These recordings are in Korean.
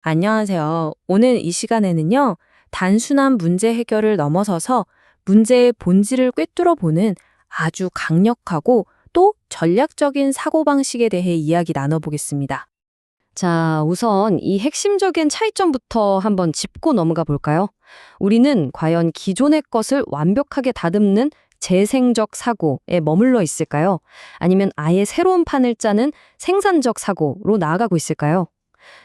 안녕하세요. 오늘 이 시간에는요, 단순한 문제 해결을 넘어서서 문제의 본질을 꿰뚫어 보는 아주 강력하고 또 전략적인 사고방식에 대해 이야기 나눠보겠습니다. 자, 우선 이 핵심적인 차이점부터 한번 짚고 넘어가 볼까요? 우리는 과연 기존의 것을 완벽하게 다듬는 재생적 사고에 머물러 있을까요? 아니면 아예 새로운 판을 짜는 생산적 사고로 나아가고 있을까요?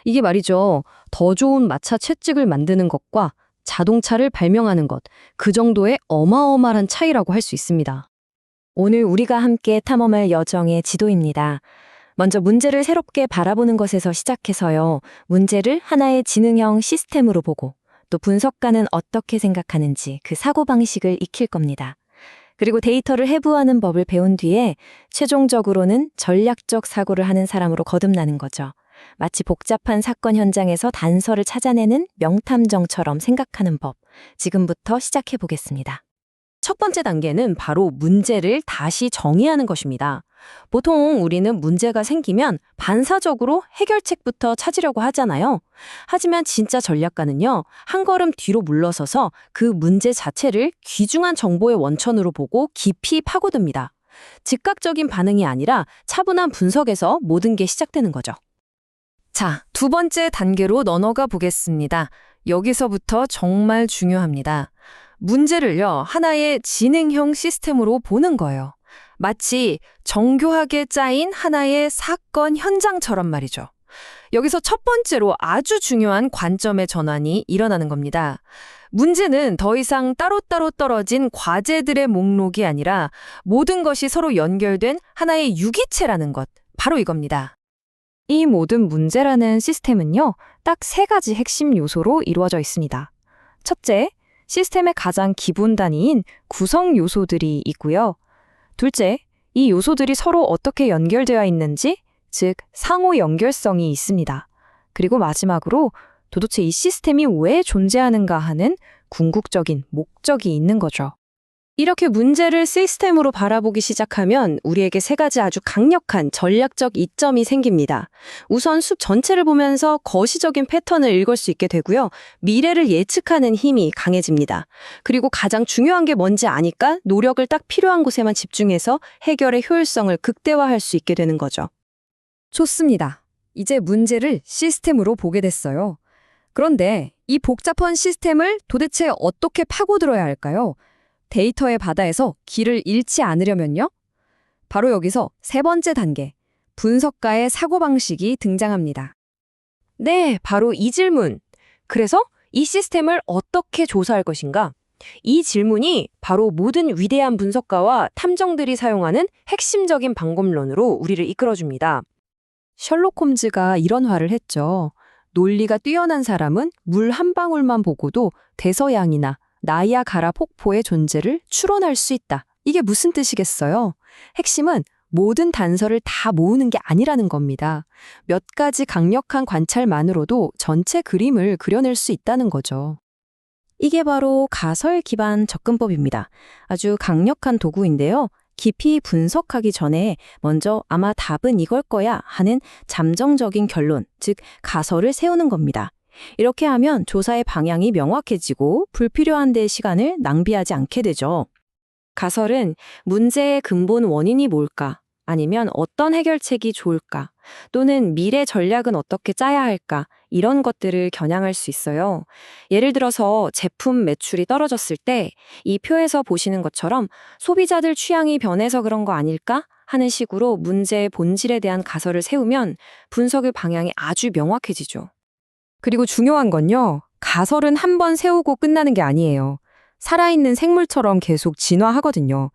이게 말이죠. 더 좋은 마차 채찍을 만드는 것과 자동차를 발명하는 것, 그 정도의 어마어마한 차이라고 할 수 있습니다. 오늘 우리가 함께 탐험할 여정의 지도입니다. 먼저 문제를 새롭게 바라보는 것에서 시작해서요, 문제를 하나의 지능형 시스템으로 보고 또 분석가는 어떻게 생각하는지 그 사고방식을 익힐 겁니다. 그리고 데이터를 해부하는 법을 배운 뒤에 최종적으로는 전략적 사고를 하는 사람으로 거듭나는 거죠. 마치 복잡한 사건 현장에서 단서를 찾아내는 명탐정처럼 생각하는 법. 지금부터 시작해 보겠습니다. 첫 번째 단계는 바로 문제를 다시 정의하는 것입니다. 보통 우리는 문제가 생기면 반사적으로 해결책부터 찾으려고 하잖아요. 하지만 진짜 전략가는요, 한 걸음 뒤로 물러서서 그 문제 자체를 귀중한 정보의 원천으로 보고 깊이 파고듭니다. 즉각적인 반응이 아니라 차분한 분석에서 모든 게 시작되는 거죠. 자, 두 번째 단계로 넘어가 보겠습니다. 여기서부터 정말 중요합니다. 문제를요, 하나의 지능형 시스템으로 보는 거예요. 마치 정교하게 짜인 하나의 사건 현장처럼 말이죠. 여기서 첫 번째로 아주 중요한 관점의 전환이 일어나는 겁니다. 문제는 더 이상 따로따로 떨어진 과제들의 목록이 아니라 모든 것이 서로 연결된 하나의 유기체라는 것, 바로 이겁니다. 이 모든 문제라는 시스템은요, 딱 세 가지 핵심 요소로 이루어져 있습니다. 첫째, 시스템의 가장 기본 단위인 구성 요소들이 있고요. 둘째, 이 요소들이 서로 어떻게 연결되어 있는지, 즉 상호 연결성이 있습니다. 그리고 마지막으로 도대체 이 시스템이 왜 존재하는가 하는 궁극적인 목적이 있는 거죠. 이렇게 문제를 시스템으로 바라보기 시작하면 우리에게 세 가지 아주 강력한 전략적 이점이 생깁니다. 우선 숲 전체를 보면서 거시적인 패턴을 읽을 수 있게 되고요. 미래를 예측하는 힘이 강해집니다. 그리고 가장 중요한 게 뭔지 아니까 노력을 딱 필요한 곳에만 집중해서 해결의 효율성을 극대화할 수 있게 되는 거죠. 좋습니다. 이제 문제를 시스템으로 보게 됐어요. 그런데 이 복잡한 시스템을 도대체 어떻게 파고들어야 할까요? 데이터의 바다에서 길을 잃지 않으려면요? 바로 여기서 세 번째 단계, 분석가의 사고방식이 등장합니다. 네, 바로 이 질문. 그래서 이 시스템을 어떻게 조사할 것인가? 이 질문이 바로 모든 위대한 분석가와 탐정들이 사용하는 핵심적인 방법론으로 우리를 이끌어줍니다. 셜록 홈즈가 이런 말을 했죠. 논리가 뛰어난 사람은 물 한 방울만 보고도 대서양이나 나이아가라 폭포의 존재를 추론할 수 있다. 이게 무슨 뜻이겠어요? 핵심은 모든 단서를 다 모으는 게 아니라는 겁니다. 몇 가지 강력한 관찰만으로도 전체 그림을 그려낼 수 있다는 거죠. 이게 바로 가설 기반 접근법입니다. 아주 강력한 도구인데요. 깊이 분석하기 전에 먼저 아마 답은 이걸 거야 하는 잠정적인 결론, 즉 가설을 세우는 겁니다. 이렇게 하면 조사의 방향이 명확해지고 불필요한 데 시간을 낭비하지 않게 되죠. 가설은 문제의 근본 원인이 뭘까? 아니면 어떤 해결책이 좋을까? 또는 미래 전략은 어떻게 짜야 할까? 이런 것들을 겨냥할 수 있어요. 예를 들어서 제품 매출이 떨어졌을 때 이 표에서 보시는 것처럼 소비자들 취향이 변해서 그런 거 아닐까? 하는 식으로 문제의 본질에 대한 가설을 세우면 분석의 방향이 아주 명확해지죠. 그리고 중요한 건요, 가설은 한 번 세우고 끝나는 게 아니에요. 살아있는 생물처럼 계속 진화하거든요.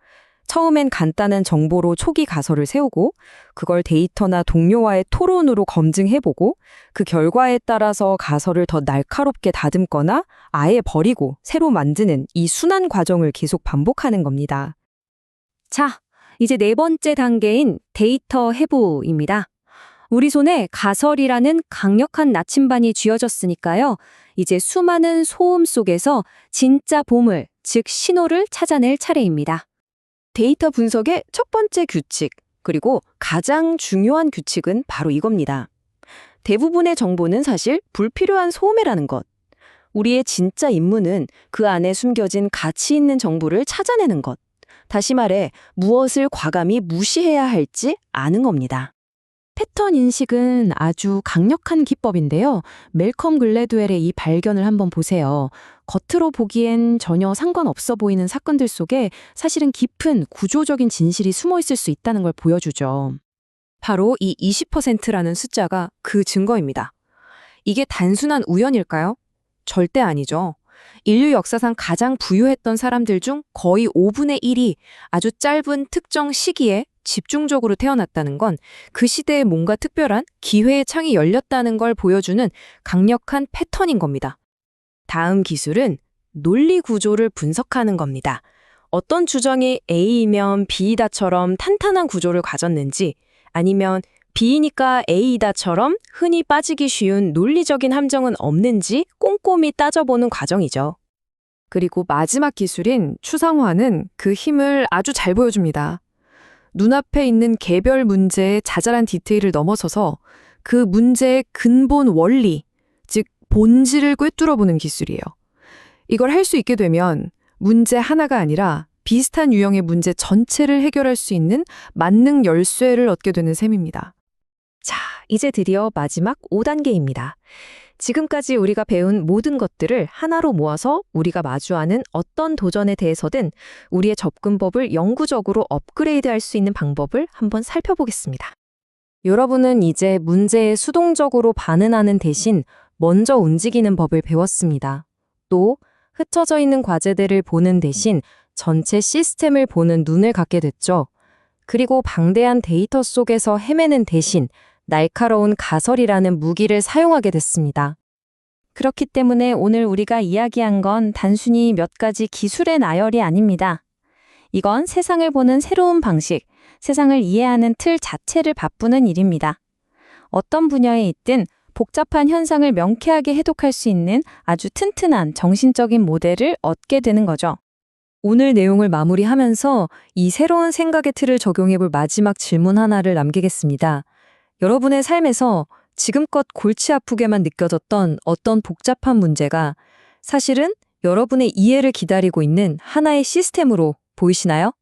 처음엔 간단한 정보로 초기 가설을 세우고, 그걸 데이터나 동료와의 토론으로 검증해보고, 그 결과에 따라서 가설을 더 날카롭게 다듬거나 아예 버리고 새로 만드는 이 순환 과정을 계속 반복하는 겁니다. 자, 이제 네 번째 단계인 데이터 해부입니다. 우리 손에 가설이라는 강력한 나침반이 쥐어졌으니까요. 이제 수많은 소음 속에서 진짜 보물, 즉 신호를 찾아낼 차례입니다. 데이터 분석의 첫 번째 규칙, 그리고 가장 중요한 규칙은 바로 이겁니다. 대부분의 정보는 사실 불필요한 소음이라는 것. 우리의 진짜 임무는 그 안에 숨겨진 가치 있는 정보를 찾아내는 것. 다시 말해, 무엇을 과감히 무시해야 할지 아는 겁니다. 패턴 인식은 아주 강력한 기법인데요. 멜컴 글래드웰의 이 발견을 한번 보세요. 겉으로 보기엔 전혀 상관없어 보이는 사건들 속에 사실은 깊은 구조적인 진실이 숨어 있을 수 있다는 걸 보여주죠. 바로 이 20%라는 숫자가 그 증거입니다. 이게 단순한 우연일까요? 절대 아니죠. 인류 역사상 가장 부유했던 사람들 중 거의 5분의 1이 아주 짧은 특정 시기에 집중적으로 태어났다는 건 그 시대에 뭔가 특별한 기회의 창이 열렸다는 걸 보여주는 강력한 패턴인 겁니다. 다음 기술은 논리 구조를 분석하는 겁니다. 어떤 주장이 A이면 B이다처럼 탄탄한 구조를 가졌는지, 아니면 B이니까 A이다처럼 흔히 빠지기 쉬운 논리적인 함정은 없는지 꼼꼼히 따져보는 과정이죠. 그리고 마지막 기술인 추상화는 그 힘을 아주 잘 보여줍니다. 눈앞에 있는 개별 문제의 자잘한 디테일을 넘어서서 그 문제의 근본 원리, 즉 본질을 꿰뚫어보는 기술이에요. 이걸 할 수 있게 되면 문제 하나가 아니라 비슷한 유형의 문제 전체를 해결할 수 있는 만능 열쇠를 얻게 되는 셈입니다. 자, 이제 드디어 마지막 5단계입니다. 지금까지 우리가 배운 모든 것들을 하나로 모아서 우리가 마주하는 어떤 도전에 대해서든 우리의 접근법을 영구적으로 업그레이드할 수 있는 방법을 한번 살펴보겠습니다. 여러분은 이제 문제에 수동적으로 반응하는 대신 먼저 움직이는 법을 배웠습니다. 또 흩어져 있는 과제들을 보는 대신 전체 시스템을 보는 눈을 갖게 됐죠. 그리고 방대한 데이터 속에서 헤매는 대신 날카로운 가설이라는 무기를 사용하게 됐습니다. 그렇기 때문에 오늘 우리가 이야기한 건 단순히 몇 가지 기술의 나열이 아닙니다. 이건 세상을 보는 새로운 방식, 세상을 이해하는 틀 자체를 바꾸는 일입니다. 어떤 분야에 있든 복잡한 현상을 명쾌하게 해독할 수 있는 아주 튼튼한 정신적인 모델을 얻게 되는 거죠. 오늘 내용을 마무리하면서 이 새로운 생각의 틀을 적용해볼 마지막 질문 하나를 남기겠습니다. 여러분의 삶에서 지금껏 골치 아프게만 느껴졌던 어떤 복잡한 문제가 사실은 여러분의 이해를 기다리고 있는 하나의 시스템으로 보이시나요?